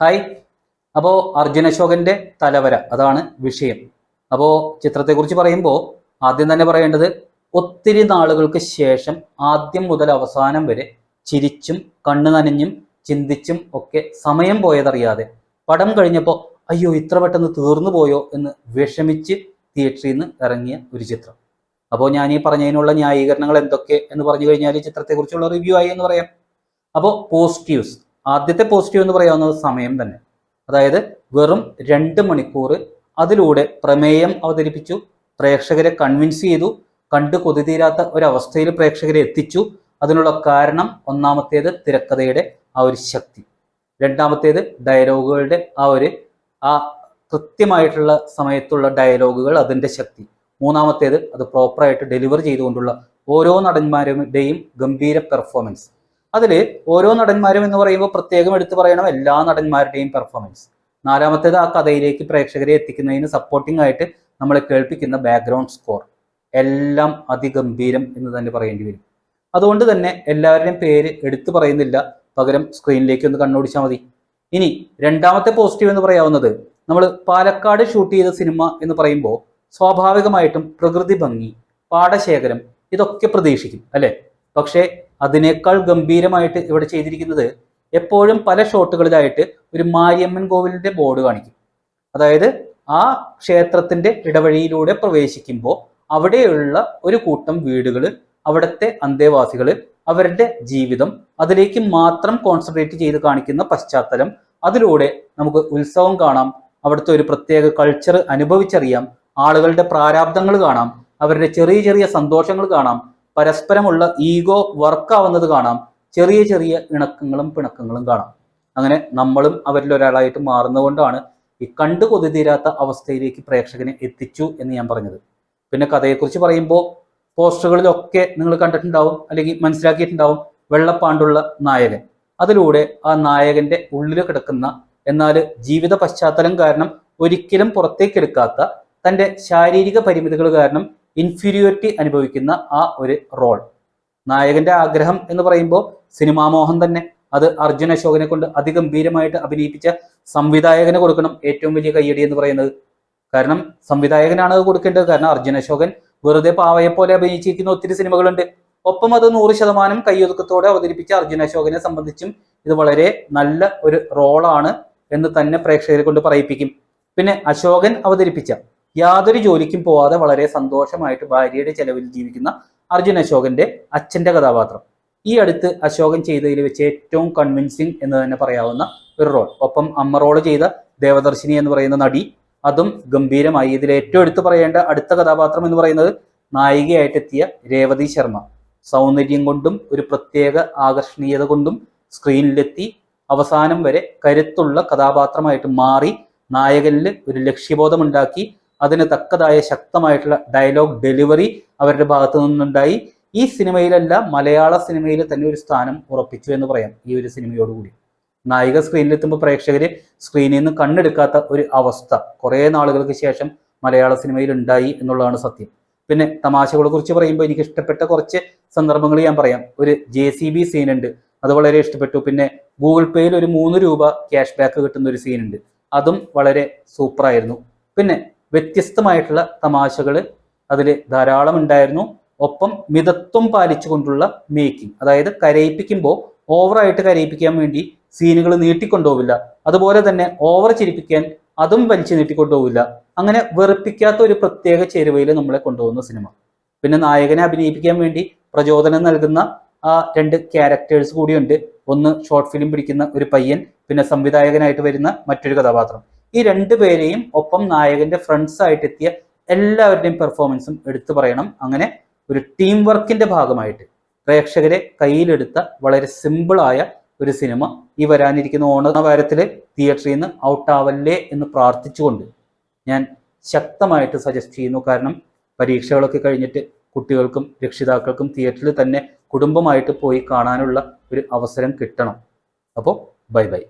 Hi. അപ്പോൾ അർജുൻ അശോകന്റെ തലവര അതാണ് വിഷയം. അപ്പോൾ ചിത്രത്തെക്കുറിച്ച് പറയുമ്പോൾ ആദ്യം തന്നെ പറയേണ്ടത്, ഒത്തിരി നാളുകൾക്ക് ശേഷം ആദ്യം മുതൽ അവസാനം വരെ ചിരിച്ചും കണ്ണു നനഞ്ഞും ചിന്തിച്ചും ഒക്കെ സമയം പോയതറിയാതെ പടം കഴിഞ്ഞപ്പോൾ അയ്യോ ഇത്ര പെട്ടെന്ന് തീർന്നു പോയോ എന്ന് വിഷമിച്ച് തിയേറ്ററിൽ നിന്ന് ഇറങ്ങിയ ഒരു ചിത്രം. അപ്പോൾ ഞാൻ ഈ പറഞ്ഞതിനുള്ള ന്യായീകരണങ്ങൾ എന്തൊക്കെ എന്ന് പറഞ്ഞു കഴിഞ്ഞാൽ ചിത്രത്തെക്കുറിച്ചുള്ള റിവ്യൂ ആയി എന്ന് പറയാം. അപ്പോൾ പോസിറ്റീവ്സ്, ആദ്യത്തെ പോസിറ്റീവ് എന്ന് പറയാവുന്നത് സമയം തന്നെ. അതായത് വെറും 2 മണിക്കൂർ അതിലൂടെ പ്രമേയം അവതരിപ്പിച്ചു, പ്രേക്ഷകരെ കൺവിൻസ് ചെയ്തു, കണ്ടു കൊതിതീരാത്ത ഒരവസ്ഥയിൽ പ്രേക്ഷകരെ എത്തിച്ചു. അതിനുള്ള കാരണം ഒന്നാമത്തേത് തിരക്കഥയുടെ ആ ഒരു ശക്തി, രണ്ടാമത്തേത് ഡയലോഗുകളുടെ ആ കൃത്യമായിട്ടുള്ള സമയത്തുള്ള ഡയലോഗുകൾ, അതിൻ്റെ ശക്തി, മൂന്നാമത്തേത് അത് പ്രോപ്പറായിട്ട് ഡെലിവർ ചെയ്തുകൊണ്ടുള്ള ഓരോ നടന്മാരുടെയും ഗംഭീര പെർഫോമൻസ്. അതിൽ ഓരോ നടന്മാരും എന്ന് പറയുമ്പോൾ പ്രത്യേകം എടുത്തു പറയണം എല്ലാ നടന്മാരുടെയും പെർഫോമൻസ്. നാലാമത്തേത് ആ കഥയിലേക്ക് പ്രേക്ഷകരെ എത്തിക്കുന്നതിന് സപ്പോർട്ടിംഗ് ആയിട്ട് നമ്മളെ കേൾപ്പിക്കുന്ന ബാക്ക്ഗ്രൗണ്ട് സ്കോർ, എല്ലാം അതിഗംഭീരം എന്ന് തന്നെ പറയേണ്ടി വരും. അതുകൊണ്ട് തന്നെ എല്ലാവരുടെയും പേര് എടുത്തു പറയുന്നില്ല, പകരം സ്ക്രീനിലേക്ക് ഒന്ന് കണ്ണോടിച്ചാൽ മതി. ഇനി രണ്ടാമത്തെ പോസിറ്റീവ് എന്ന് പറയാവുന്നത്, നമ്മൾ പാലക്കാട് ഷൂട്ട് ചെയ്ത സിനിമ എന്ന് പറയുമ്പോൾ സ്വാഭാവികമായിട്ടും പ്രകൃതി ഭംഗി, പാടശേഖരം ഇതൊക്കെ പ്രതീക്ഷിക്കും അല്ലെ. പക്ഷേ അതിനേക്കാൾ ഗംഭീരമായിട്ട് ഇവിടെ ചെയ്തിരിക്കുന്നത്, എപ്പോഴും പല ഷോട്ടുകളിലായിട്ട് ഒരു മാരിയമ്മൻ കോവിലിന്റെ ബോർഡ് കാണിക്കും. അതായത് ആ ക്ഷേത്രത്തിന്റെ ഇടവഴിയിലൂടെ പ്രവേശിക്കുമ്പോൾ അവിടെയുള്ള ഒരു കൂട്ടം വീടുകൾ, അവിടുത്തെ അന്തേവാസികൾ, അവരുടെ ജീവിതം, അതിലേക്ക് മാത്രം കോൺസെൻട്രേറ്റ് ചെയ്ത് കാണിക്കുന്ന പശ്ചാത്തലം. അതിലൂടെ നമുക്ക് ഉത്സവം കാണാം, അവിടുത്തെ ഒരു പ്രത്യേക കൾച്ചർ അനുഭവിച്ചറിയാം, ആളുകളുടെ പ്രാരാബ്ദങ്ങൾ കാണാം, അവരുടെ ചെറിയ ചെറിയ സന്തോഷങ്ങൾ കാണാം, പരസ്പരമുള്ള ഈഗോ വർക്കാവുന്നത് കാണാം, ചെറിയ ചെറിയ ഇണക്കങ്ങളും പിണക്കങ്ങളും കാണാം. അങ്ങനെ നമ്മളും അവരിൽ ഒരാളായിട്ട് മാറുന്നതുകൊണ്ടാണ് ഈ കണ്ടു കൊതിതീരാത്ത അവസ്ഥയിലേക്ക് പ്രേക്ഷകനെ എത്തിച്ചു എന്ന് ഞാൻ പറഞ്ഞത്. പിന്നെ കഥയെക്കുറിച്ച് പറയുമ്പോൾ പോസ്റ്ററുകളിലൊക്കെ നിങ്ങൾ കണ്ടിട്ടുണ്ടാവും, അല്ലെങ്കിൽ മനസ്സിലാക്കിയിട്ടുണ്ടാവും, വെള്ളപ്പാണ്ടുള്ള നായകൻ. അതിലൂടെ ആ നായകന്റെ ഉള്ളിൽ കിടക്കുന്ന, എന്നാൽ ജീവിത പശ്ചാത്തലം കാരണം ഒരിക്കലും പുറത്തേക്കെടുക്കാത്ത, തൻ്റെ ശാരീരിക പരിമിതികൾ കാരണം ഇൻഫീരിയോറിറ്റി അനുഭവിക്കുന്ന ആ ഒരു റോൾ. നായകന്റെ ആഗ്രഹം എന്ന് പറയുമ്പോൾ സിനിമാമോഹം തന്നെ. അത് അർജുൻ അശോകനെ കൊണ്ട് അതിഗംഭീരമായിട്ട് അഭിനയിപ്പിച്ച സംവിധായകന് കൊടുക്കണം ഏറ്റവും വലിയ കയ്യടി എന്ന് പറയുന്നത്. കാരണം സംവിധായകനാണ് അത് കൊടുക്കേണ്ടത്. കാരണം അർജുൻ അശോകൻ വെറുതെ പാവയെ പോലെ അഭിനയിച്ചിരിക്കുന്ന ഒത്തിരി സിനിമകളുണ്ട്. ഒപ്പം അത് 100% കയ്യൊതുക്കത്തോടെ അവതരിപ്പിച്ച അർജുൻ അശോകനെ സംബന്ധിച്ചും ഇത് വളരെ നല്ല ഒരു റോളാണ് എന്ന് തന്നെ പ്രേക്ഷകരെ കൊണ്ട് പറയിപ്പിക്കും. പിന്നെ അശോകൻ അവതരിപ്പിച്ച യാതൊരു ജോലിക്കും പോവാതെ വളരെ സന്തോഷമായിട്ട് ഭാര്യയുടെ ചെലവിൽ ജീവിക്കുന്ന അർജുൻ അശോകന്റെ അച്ഛന്റെ കഥാപാത്രം, ഈ അടുത്ത് അശോകൻ ചെയ്തതിൽ വെച്ച് ഏറ്റവും കൺവിൻസിങ് എന്ന് തന്നെ പറയാവുന്ന ഒരു റോൾ. ഒപ്പം അമ്മ റോള് ചെയ്ത ദേവദർശിനി എന്ന് പറയുന്ന നടി, അതും ഗംഭീരമായി. ഇതിൽ ഏറ്റവും എടുത്തു പറയേണ്ട അടുത്ത കഥാപാത്രം എന്ന് പറയുന്നത് നായികയായിട്ടെത്തിയ രേവതി ശർമ്മ. സൗന്ദര്യം കൊണ്ടും ഒരു പ്രത്യേക ആകർഷണീയത കൊണ്ടും സ്ക്രീനിലെത്തി അവസാനം വരെ കരുത്തുള്ള കഥാപാത്രമായിട്ട് മാറി, നായകനിൽ ഒരു ലക്ഷ്യബോധമുണ്ടാക്കി, അതിന് തക്കതായ ശക്തമായിട്ടുള്ള ഡയലോഗ് ഡെലിവറി അവരുടെ ഭാഗത്തു നിന്നുണ്ടായി. ഈ സിനിമയിലല്ല, മലയാള സിനിമയിൽ തന്നെ ഒരു സ്ഥാനം ഉറപ്പിച്ചു എന്ന് പറയാം ഈ ഒരു സിനിമയോടുകൂടി. നായിക സ്ക്രീനിലെത്തുമ്പോൾ പ്രേക്ഷകര് സ്ക്രീനിൽ നിന്ന് കണ്ണെടുക്കാത്ത ഒരു അവസ്ഥ കുറേ നാളുകൾക്ക് ശേഷം മലയാള സിനിമയിൽ ഉണ്ടായി എന്നുള്ളതാണ് സത്യം. പിന്നെ തമാശകളെ കുറിച്ച് പറയുമ്പോൾ എനിക്ക് ഇഷ്ടപ്പെട്ട കുറച്ച് സന്ദർഭങ്ങൾ ഞാൻ പറയാം. ഒരു JCB സീനുണ്ട്, അത് വളരെ ഇഷ്ടപ്പെട്ടു. പിന്നെ ഗൂഗിൾ പേയിൽ ഒരു 3 രൂപ ക്യാഷ് ബാക്ക് കിട്ടുന്ന ഒരു സീനുണ്ട്, അതും വളരെ സൂപ്പറായിരുന്നു. പിന്നെ വ്യത്യസ്തമായിട്ടുള്ള തമാശകൾ അതിൽ ധാരാളം ഉണ്ടായിരുന്നു. ഒപ്പം മിതത്വം പാലിച്ചുകൊണ്ടുള്ള മേക്കിംഗ്, അതായത് കരയിപ്പിക്കുമ്പോൾ ഓവറായിട്ട് കരയിപ്പിക്കാൻ വേണ്ടി സീനുകൾ നീട്ടിക്കൊണ്ടുപോവില്ല, അതുപോലെ തന്നെ ഓവർ ചിരിപ്പിക്കാൻ അതും വലിച്ചു നീട്ടിക്കൊണ്ടുപോവില്ല. അങ്ങനെ വെറുപ്പിക്കാത്ത ഒരു പ്രത്യേക ചേരുവയിൽ നമ്മളെ കൊണ്ടുപോകുന്ന സിനിമ. പിന്നെ നായകനെ അഭിനയിപ്പിക്കാൻ വേണ്ടി പ്രചോദനം നൽകുന്ന ആ 2 ക്യാരക്ടേഴ്സ് കൂടിയുണ്ട്. ഒന്ന് ഷോർട്ട് ഫിലിം പിടിക്കുന്ന ഒരു പയ്യൻ, പിന്നെ സംവിധായകനായിട്ട് വരുന്ന മറ്റൊരു കഥാപാത്രം. ഈ 2 പേരെയും ഒപ്പം നായകന്റെ ഫ്രണ്ട്സ് ആയിട്ട് എത്തിയ എല്ലാവരുടെയും പെർഫോമൻസും എടുത്തു പറയണം. അങ്ങനെ ഒരു ടീം വർക്കിന്റെ ഭാഗമായിട്ട് പ്രേക്ഷകരെ കയ്യിലെടുത്ത വളരെ സിമ്പിളായ ഒരു സിനിമ ഈ വരാനിരിക്കുന്ന ഓണവാരത്തിൽ തിയേറ്ററിൽ നിന്ന് ഔട്ടാവല്ലേ എന്ന് പ്രാർത്ഥിച്ചുകൊണ്ട് ഞാൻ ശക്തമായിട്ട് സജസ്റ്റ് ചെയ്യുന്നു. കാരണം പരീക്ഷകളൊക്കെ കഴിഞ്ഞിട്ട് കുട്ടികൾക്കും രക്ഷിതാക്കൾക്കും തിയേറ്ററിൽ തന്നെ കുടുംബമായിട്ട് പോയി കാണാനുള്ള ഒരു അവസരം കിട്ടണം. അപ്പോൾ ബൈ ബൈ.